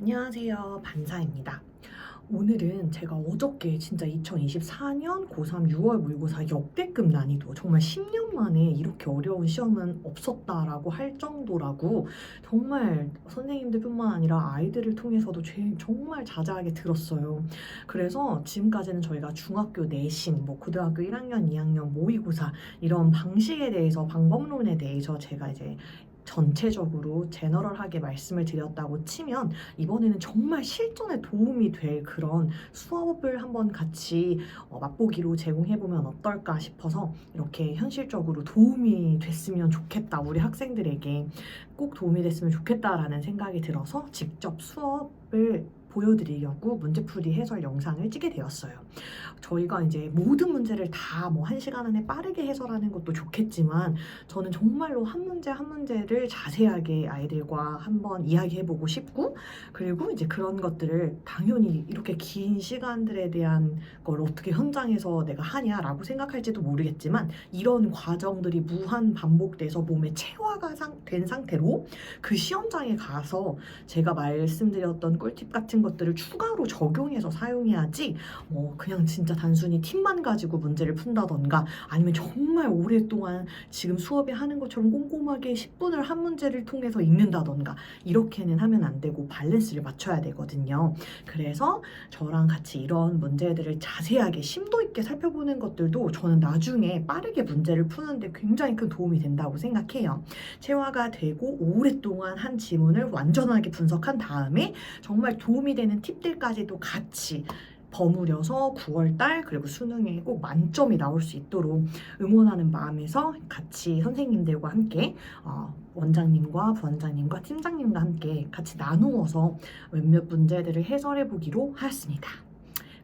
안녕하세요. 반사입니다. 오늘은 제가 어저께 진짜 2024년 고3 6월 모의고사 역대급 난이도 정말 10년 만에 이렇게 어려운 시험은 없었다라고 할 정도라고 정말 선생님들뿐만 아니라 아이들을 통해서도 정말 자자하게 들었어요. 그래서 지금까지는 저희가 중학교 내신, 고등학교 1학년, 2학년 모의고사 이런 방식에 대해서 방법론에 대해서 제가 이제 전체적으로 제너럴하게 말씀을 드렸다고 치면 이번에는 정말 실전에 도움이 될 그런 수업을 한번 같이 맛보기로 제공해보면 어떨까 싶어서 이렇게 현실적으로 도움이 됐으면 좋겠다. 우리 학생들에게 꼭 도움이 됐으면 좋겠다라는 생각이 들어서 직접 수업을 보여드리려고 문제풀이 해설 영상을 찍게 되었어요. 저희가 이제 모든 문제를 다 뭐 1시간 안에 빠르게 해설하는 것도 좋겠지만 저는 정말로 한 문제 한 문제를 자세하게 아이들과 한번 이야기해보고 싶고, 그리고 이제 그런 것들을 당연히 이렇게 긴 시간들에 대한 걸 어떻게 현장에서 내가 하냐라고 생각할지도 모르겠지만 이런 과정들이 무한 반복돼서 몸에 체화가 된 상태로 그 시험장에 가서 제가 말씀드렸던 꿀팁 같은 것들을 추가로 적용해서 사용해야지 그냥 진짜 단순히 팁만 가지고 문제를 푼다던가 아니면 정말 오랫동안 지금 수업에 하는 것처럼 꼼꼼하게 10분을 한 문제를 통해서 읽는다던가 이렇게는 하면 안 되고 밸런스를 맞춰야 되거든요. 그래서 저랑 같이 이런 문제들을 자세하게 심도 있게 살펴보는 것들도 저는 나중에 빠르게 문제를 푸는데 굉장히 큰 도움이 된다고 생각해요. 체화가 되고 오랫동안 한 지문을 완전하게 분석한 다음에 정말 도움이 되는 팁들까지도 같이 버무려서 9월달 그리고 수능에 꼭 만점이 나올 수 있도록 응원하는 마음에서 같이 선생님들과 함께 원장님과 부원장님과 팀장님과 함께 같이 나누어서 몇몇 문제들을 해설해 보기로 하였습니다.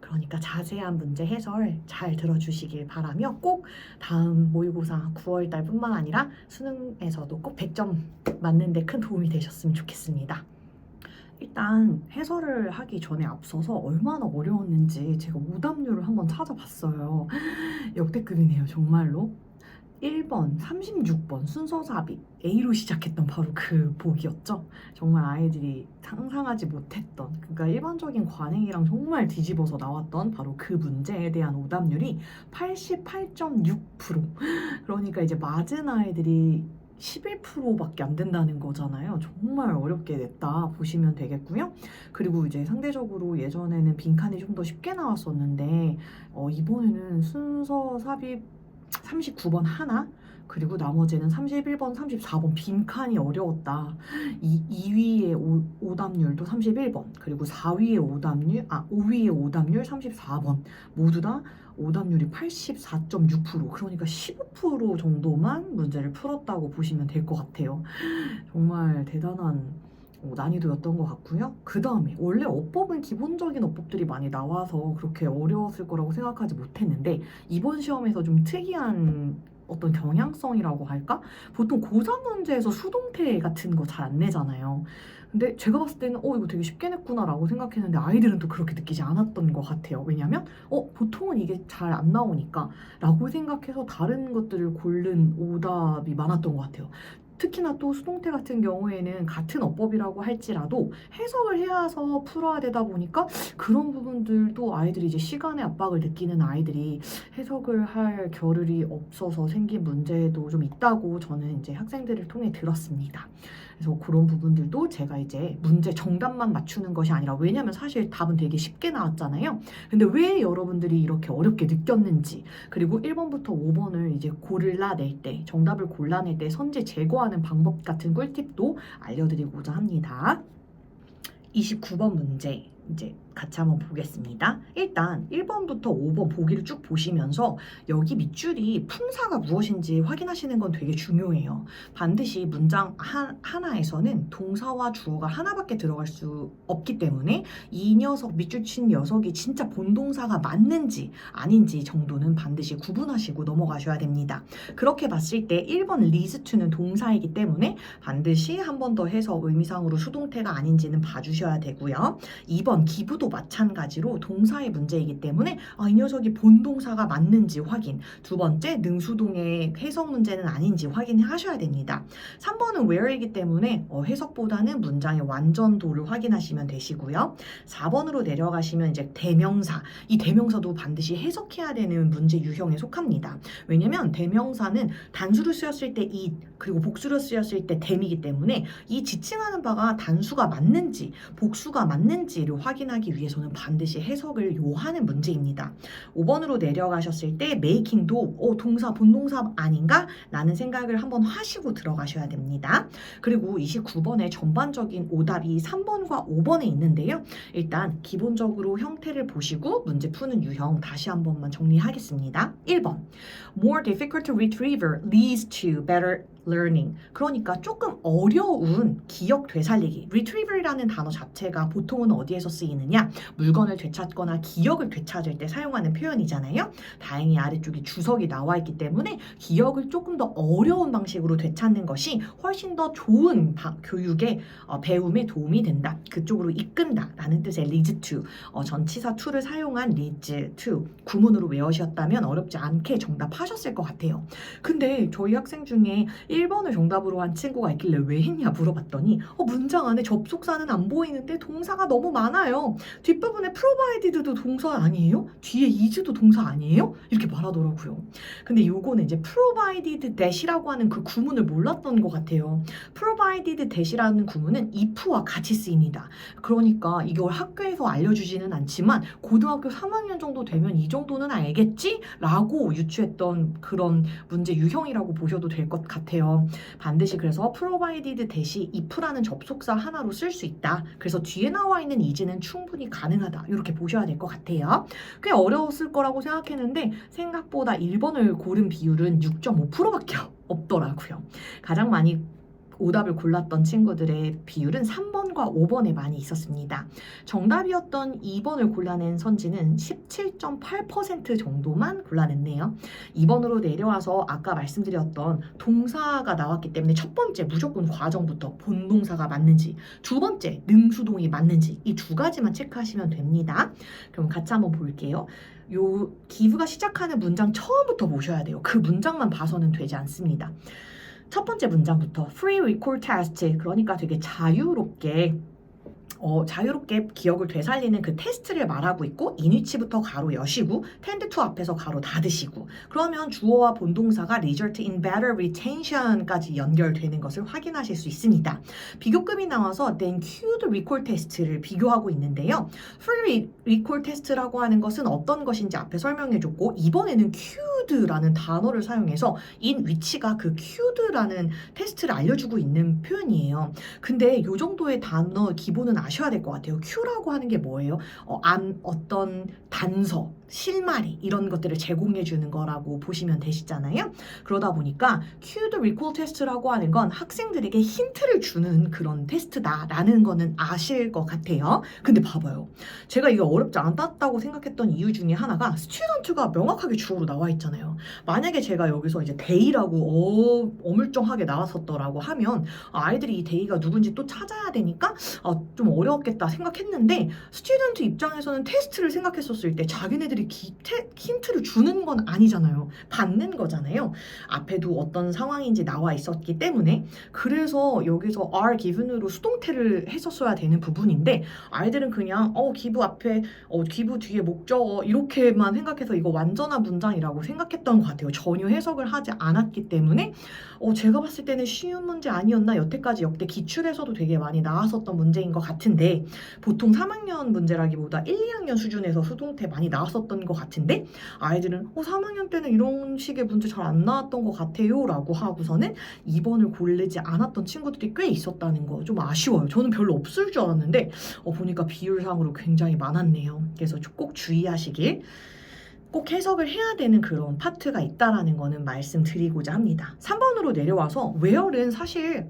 그러니까 자세한 문제 해설 잘 들어주시길 바라며 꼭 다음 모의고사 9월달 뿐만 아니라 수능에서도 꼭 100점 맞는데 큰 도움이 되셨으면 좋겠습니다. 일단 해설을 하기 전에 앞서서 얼마나 어려웠는지 제가 오답률을 한번 찾아봤어요. 역대급이네요, 정말로. 1번, 36번 순서삽입 A로 시작했던 바로 그 보기였죠. 정말 아이들이 상상하지 못했던, 그러니까 일반적인 관행이랑 정말 뒤집어서 나왔던 바로 그 문제에 대한 오답률이 88.6%. 그러니까 이제 맞은 아이들이 11%밖에 안 된다는 거잖아요. 정말 어렵게 냈다 보시면 되겠고요. 그리고 이제 상대적으로 예전에는 빈칸이 좀 더 쉽게 나왔었는데 이번에는 순서 삽입 39번 하나, 그리고 나머지는 31번, 34번 빈칸이 어려웠다. 2위의 오답률도 31번, 그리고 5위의 오답률 34번. 모두 다 오답률이 84.6%, 그러니까 15% 정도만 문제를 풀었다고 보시면 될 것 같아요. 정말 대단한 난이도였던 것 같고요. 그 다음에 원래 어법은 기본적인 어법들이 많이 나와서 그렇게 어려웠을 거라고 생각하지 못했는데 이번 시험에서 좀 특이한 어떤 경향성이라고 할까? 보통 고3 문제에서 수동태 같은 거 잘 안 내잖아요. 근데 제가 봤을 때는 이거 되게 쉽게 냈구나라고 생각했는데 아이들은 또 그렇게 느끼지 않았던 것 같아요. 왜냐면 보통은 이게 잘 안 나오니까 라고 생각해서 다른 것들을 고른 오답이 많았던 것 같아요. 특히나 또 수동태 같은 경우에는 같은 어법이라고 할지라도 해석을 해서 풀어야 되다 보니까 그런 부분들도 아이들이 이제 시간의 압박을 느끼는 아이들이 해석을 할 겨를이 없어서 생긴 문제도 좀 있다고 저는 이제 학생들을 통해 들었습니다. 그래서 그런 부분들도 제가 이제 문제 정답만 맞추는 것이 아니라, 왜냐면 사실 답은 되게 쉽게 나왔잖아요. 근데 왜 여러분들이 이렇게 어렵게 느꼈는지, 그리고 1번부터 5번을 이제 골라낼 때, 정답을 골라낼 때 선지 제거하는 방법 같은 꿀팁도 알려드리고자 합니다. 29번 문제 이제 같이 한번 보겠습니다. 일단 1번부터 5번 보기를 쭉 보시면서 여기 밑줄이 품사가 무엇인지 확인하시는 건 되게 중요해요. 반드시 문장 하나에서는 동사와 주어가 하나밖에 들어갈 수 없기 때문에 이 녀석, 밑줄 친 녀석이 진짜 본동사가 맞는지 아닌지 정도는 반드시 구분하시고 넘어가셔야 됩니다. 그렇게 봤을 때 1번 리스트는 동사이기 때문에 반드시 한 번 더 해서 의미상으로 수동태가 아닌지는 봐주셔야 되고요. 2번 1번 기부도 마찬가지로 동사의 문제이기 때문에 이 녀석이 본동사가 맞는지 확인. 두 번째 능수동의 해석 문제는 아닌지 확인하셔야 됩니다. 3번은 where이기 때문에 해석보다는 문장의 완전도를 확인하시면 되시고요. 4번으로 내려가시면 이제 대명사. 이 대명사도 반드시 해석해야 되는 문제 유형에 속합니다. 왜냐면 대명사는 단수로 쓰였을 때 it, 그리고 복수로 쓰였을 때 them이기 때문에 이 지칭하는 바가 단수가 맞는지 복수가 맞는지를 확인하기 위해서는 반드시 해석을 요하는 문제입니다. 5번으로 내려가셨을 때 making도 동사 본동사 아닌가? 라는 생각을 한번 하시고 들어가셔야 됩니다. 그리고 29번의 전반적인 오답이 3번과 5번에 있는데요. 일단 기본적으로 형태를 보시고 문제 푸는 유형 다시 한 번만 정리하겠습니다. 1번 More difficult to retriever leads to better learning. 그러니까 조금 어려운 기억 되살리기. retriever이라는 단어 자체가 보통은 어디에서 쓰이느냐? 물건을 되찾거나 기억을 되찾을 때 사용하는 표현이잖아요. 다행히 아래쪽에 주석이 나와 있기 때문에 기억을 조금 더 어려운 방식으로 되찾는 것이 훨씬 더 좋은 교육의 배움에 도움이 된다. 그쪽으로 이끈다 라는 뜻의 leads to. 전치사 to를 사용한 leads to. 구문으로 외우셨다면 어렵지 않게 정답하셨을 것 같아요. 근데 저희 학생 중에 1번을 정답으로 한 친구가 있길래 왜 했냐 물어봤더니 문장 안에 접속사는 안 보이는데 동사가 너무 많아요. 뒷부분에 provided도 동사 아니에요? 뒤에 is도 동사 아니에요? 이렇게 말하더라고요. 근데 요거는 이제 provided that이라고 하는 그 구문을 몰랐던 것 같아요. provided that이라는 구문은 if와 같이 쓰입니다. 그러니까 이걸 학교에서 알려주지는 않지만 고등학교 3학년 정도 되면 이 정도는 알겠지? 라고 유추했던 그런 문제 유형이라고 보셔도 될 것 같아요. 반드시 그래서 provided that이 if라는 접속사 하나로 쓸 수 있다. 그래서 뒤에 나와 있는 is는 충분히 가능하다. 이렇게 보셔야 될 것 같아요. 꽤 어려웠을 거라고 생각했는데 생각보다 1번을 고른 비율은 6.5%밖에 없더라고요. 가장 많이 오답을 골랐던 친구들의 비율은 3번과 5번에 많이 있었습니다. 정답이었던 2번을 골라낸 선지는 17.8% 정도만 골라냈네요. 2번으로 내려와서 아까 말씀드렸던 동사가 나왔기 때문에 첫 번째 무조건 과정부터 본동사가 맞는지, 두 번째 능수동이 맞는지 이 두 가지만 체크하시면 됩니다. 그럼 같이 한번 볼게요. 요 기부가 시작하는 문장 처음부터 보셔야 돼요. 그 문장만 봐서는 되지 않습니다. 첫 번째 문장부터 free recall test, 그러니까 되게 자유롭게 기억을 되살리는 그 테스트를 말하고 있고 인위치부터 가로 여시고 tend to 앞에서 가로 닫으시고 그러면 주어와 본동사가 result in better retention까지 연결되는 것을 확인하실 수 있습니다. 비교급이 나와서 then queued recall test를 비교하고 있는데요. free recall test라고 하는 것은 어떤 것인지 앞에 설명해줬고 이번에는 queued라는 단어를 사용해서 in 위치가 그 queued라는 테스트를 알려주고 있는 표현이에요. 근데 이 정도의 단어 기본은 아셔야 될 것 같아요. Q라고 하는 게 뭐예요? 어떤 단서, 실마리 이런 것들을 제공해 주는 거라고 보시면 되시잖아요. 그러다 보니까 Q도 recall test라고 하는 건 학생들에게 힌트를 주는 그런 테스트다라는 거는 아실 것 같아요. 근데 봐봐요. 제가 이게 어렵지 않았다고 생각했던 이유 중에 하나가 student가 명확하게 주어로 나와 있잖아요. 만약에 제가 여기서 이제 day라고 어물쩡하게 나왔었더라고 하면 아이들이 이 day가 누군지 또 찾아야 되니까 좀 어려웠겠다 생각했는데 스튜던트 입장에서는 테스트를 생각했었을 때 자기네들이 힌트를 주는 건 아니잖아요. 받는 거잖아요. 앞에도 어떤 상황인지 나와 있었기 때문에 그래서 여기서 are given으로 수동태를 했었어야 되는 부분인데 아이들은 그냥 기부 앞에 기부 뒤에 목적어 이렇게만 생각해서 이거 완전한 문장이라고 생각했던 것 같아요. 전혀 해석을 하지 않았기 때문에 제가 봤을 때는 쉬운 문제 아니었나 여태까지 역대 기출에서도 되게 많이 나왔었던 문제인 것 같은데 보통 3학년 문제라기보다 1, 2학년 수준에서 수동태 많이 나왔었던 것 같은데 아이들은 3학년 때는 이런 식의 문제 잘 안 나왔던 것 같아요 라고 하고서는 2번을 고르지 않았던 친구들이 꽤 있었다는 거 좀 아쉬워요. 저는 별로 없을 줄 알았는데 보니까 비율상으로 굉장히 많았네요. 그래서 꼭 주의하시길 꼭 해석을 해야 되는 그런 파트가 있다라는 거는 말씀드리고자 합니다. 3번으로 내려와서 where는 사실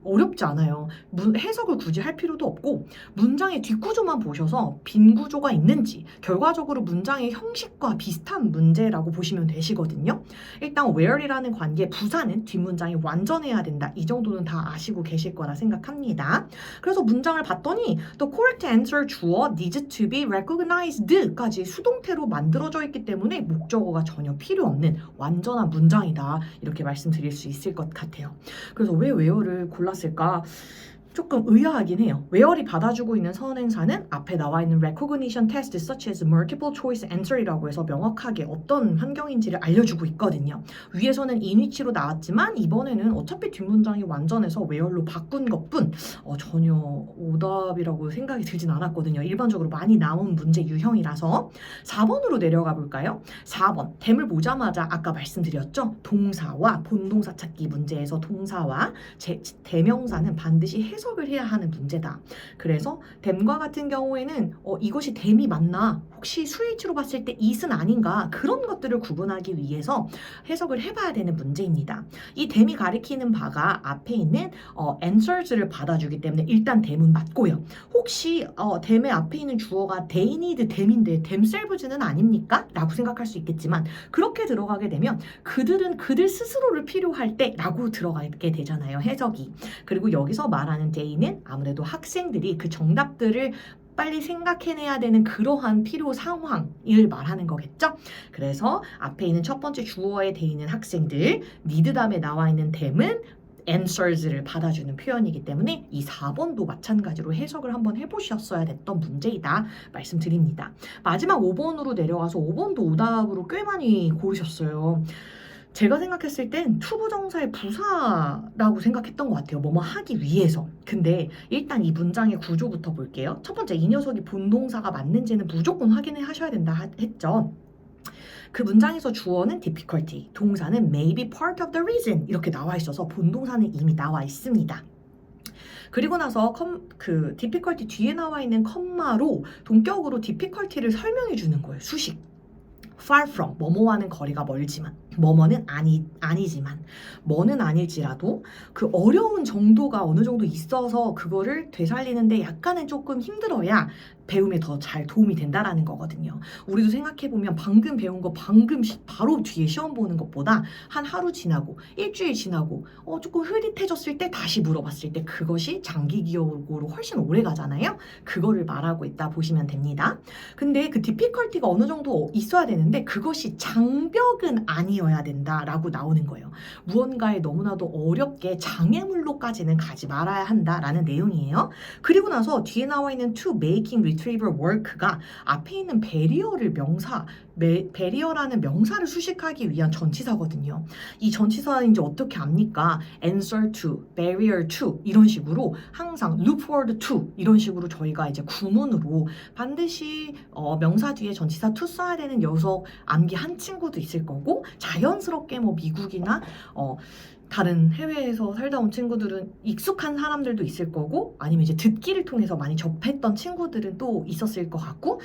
어렵지 않아요. 해석을 굳이 할 필요도 없고 문장의 뒷구조만 보셔서 빈 구조가 있는지 결과적으로 문장의 형식과 비슷한 문제라고 보시면 되시거든요. 일단 where이라는 관계 부사는 뒷문장이 완전해야 된다. 이 정도는 다 아시고 계실 거라 생각합니다. 그래서 문장을 봤더니 the correct answer 주어 needs to be recognized까지 수동태로 만들어져 있기 때문에 목적어가 전혀 필요 없는 완전한 문장이다. 이렇게 말씀드릴 수 있을 것 같아요. 그래서 왜 where를 골랐을까? 조금 의아하긴 해요. where이 받아주고 있는 선행사는 앞에 나와 있는 recognition test such as multiple choice answer이라고 해서 명확하게 어떤 환경인지를 알려주고 있거든요. 위에서는 in which로 나왔지만 이번에는 어차피 뒷문장이 완전해서 where로 바꾼 것뿐 전혀 오답이라고 생각이 들진 않았거든요. 일반적으로 많이 나온 문제 유형이라서 4번으로 내려가 볼까요? 4번 댐을 보자마자 아까 말씀드렸죠. 동사와 본동사 찾기 문제에서 동사와 대명사는 반드시 해석을 해야 하는 문제다. 그래서 댐과 같은 경우에는 이것이 댐이 맞나? 혹시 수일치로 봤을 때 it은 아닌가? 그런 것들을 구분하기 위해서 해석을 해봐야 되는 문제입니다. 이 댐이 가리키는 바가 앞에 있는 answers를 받아주기 때문에 일단 댐은 맞고요. 혹시 댐의 앞에 있는 주어가 they need 댐인데 themselves는 아닙니까? 라고 생각할 수 있겠지만 그렇게 들어가게 되면 그들은 그들 스스로를 필요할 때 라고 들어가게 되잖아요. 해석이. 그리고 여기서 말하는 they는 아무래도 학생들이 그 정답들을 빨리 생각해내야 되는 그러한 필요 상황을 말하는 거겠죠? 그래서 앞에 있는 첫 번째 주어의 they는 학생들, need 다음에 나와 있는 them은 answers를 받아주는 표현이기 때문에 이 4번도 마찬가지로 해석을 한번 해보셨어야 됐던 문제이다 말씀드립니다. 마지막 5번으로 내려와서 5번도 오답으로 꽤 많이 고르셨어요. 제가 생각했을 땐 투부정사의 부사라고 생각했던 것 같아요. 뭐뭐 하기 위해서. 근데 일단 이 문장의 구조부터 볼게요. 첫 번째, 이 녀석이 본동사가 맞는지는 무조건 확인을 하셔야 된다 했죠. 그 문장에서 주어는 difficulty, 동사는 may be part of the reason 이렇게 나와 있어서 본동사는 이미 나와 있습니다. 그리고 나서 그 difficulty 뒤에 나와 있는 컴마로 동격으로 difficulty를 설명해 주는 거예요. 수식. far from, 뭐뭐와는 거리가 멀지만, 뭐뭐는 아니지만, 뭐는 아닐지라도 그 어려운 정도가 어느 정도 있어서 그거를 되살리는데 약간은 조금 힘들어야 배움에 더 잘 도움이 된다라는 거거든요. 우리도 생각해보면 방금 배운 거 바로 뒤에 시험 보는 것보다 한 하루 지나고 일주일 지나고 조금 흐릿해졌을 때 다시 물어봤을 때 그것이 장기 기억으로 훨씬 오래 가잖아요. 그거를 말하고 있다 보시면 됩니다. 근데 그 difficulty가 어느 정도 있어야 되는데 그것이 장벽은 아니어야 된다라고 나오는 거예요. 무언가에 너무나도 어렵게 장애물로까지는 가지 말아야 한다라는 내용이에요. 그리고 나서 뒤에 나와 있는 to making retrieval work가 앞에 있는 barrier를 barrier라는 명사를 수식하기 위한 전치사거든요. 이 전치사인지 어떻게 압니까? answer to, barrier to 이런 식으로 항상 look forward to 이런 식으로 저희가 이제 구문으로 반드시 명사 뒤에 전치사 to 써야 되는 녀석 암기한 친구도 있을 거고 자연스럽게 뭐 미국이나 다른 해외에서 살다 온 친구들은 익숙한 사람들도 있을 거고 아니면 이제 듣기를 통해서 많이 접했던 친구들은 또 있었을 것 같고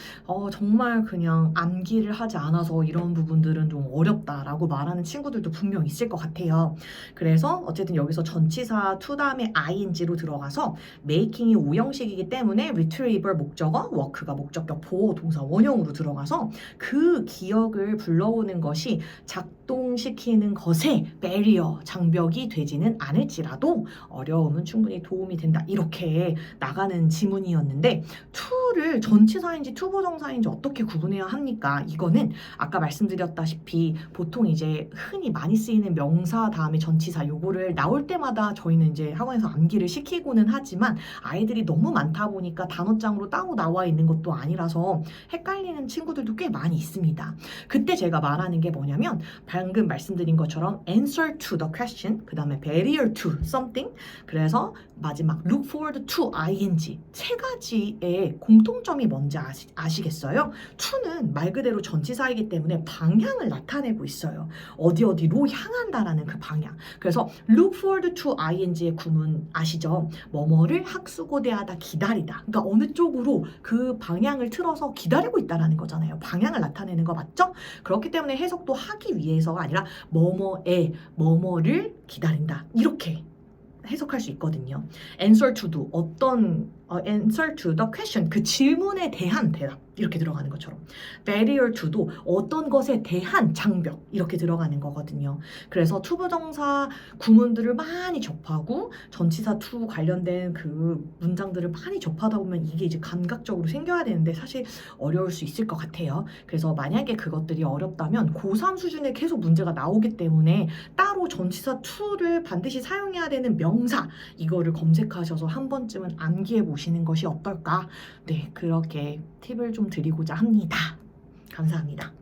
정말 그냥 암기를 하지 않아서 이런 부분들은 좀 어렵다라고 말하는 친구들도 분명 있을 것 같아요. 그래서 어쨌든 여기서 전치사 to 다음에 ing로 들어가서 making이 오형식이기 때문에 retrieval 목적어, work가 목적격 보호 동사 원형으로 들어가서 그 기억을 불러오는 것이 작동시키는 것에 barrier, 장벽이 되지는 않을지라도 어려움은 충분히 도움이 된다. 이렇게 나가는 지문이었는데 to를 전치사인지 투부정사인지 어떻게 구분해야 합니까? 이거는 아까 말씀드렸다시피 보통 이제 흔히 많이 쓰이는 명사 다음에 전치사 요거를 나올 때마다 저희는 이제 학원에서 암기를 시키고는 하지만 아이들이 너무 많다 보니까 단어장으로 따로 나와 있는 것도 아니라서 헷갈리는 친구들도 꽤 많이 있습니다. 그때 제가 말하는 게 뭐냐면 방금 말씀드린 것처럼 answer to the question, 그 다음에 barrier to something, 그래서 마지막 look forward to ing 세 가지의 공통점이 뭔지 아시겠어요? to는 말 그대로 전치사이기 때문에 방향을 나타내고 있어요. 어디로 향한다라는 그 방향. 그래서 look forward to ing의 구문 아시죠? 뭐뭐를 학수고대하다 기다리다. 그러니까 어느 쪽으로 그 방향을 틀어서 기다리고 있다라는 거잖아요. 방향을 나타내는 거 맞죠? 그렇기 때문에 해석도 하기 위해서가 아니라 뭐뭐를 기다린다. 이렇게 해석할 수 있거든요. answer to도 answer to the question, 그 질문에 대한 대답 이렇게 들어가는 것처럼 barrier to도 어떤 것에 대한 장벽 이렇게 들어가는 거거든요. 그래서 투부정사 구문들을 많이 접하고 전치사 to 관련된 그 문장들을 많이 접하다 보면 이게 이제 감각적으로 생겨야 되는데 사실 어려울 수 있을 것 같아요. 그래서 만약에 그것들이 어렵다면 고3 수준에 계속 문제가 나오기 때문에 따로 전치사 to를 반드시 사용해야 되는 명사 이거를 검색하셔서 한 번쯤은 암기해 보시는 것이 어떨까? 네, 그렇게 팁을 좀 드리고자 합니다. 감사합니다.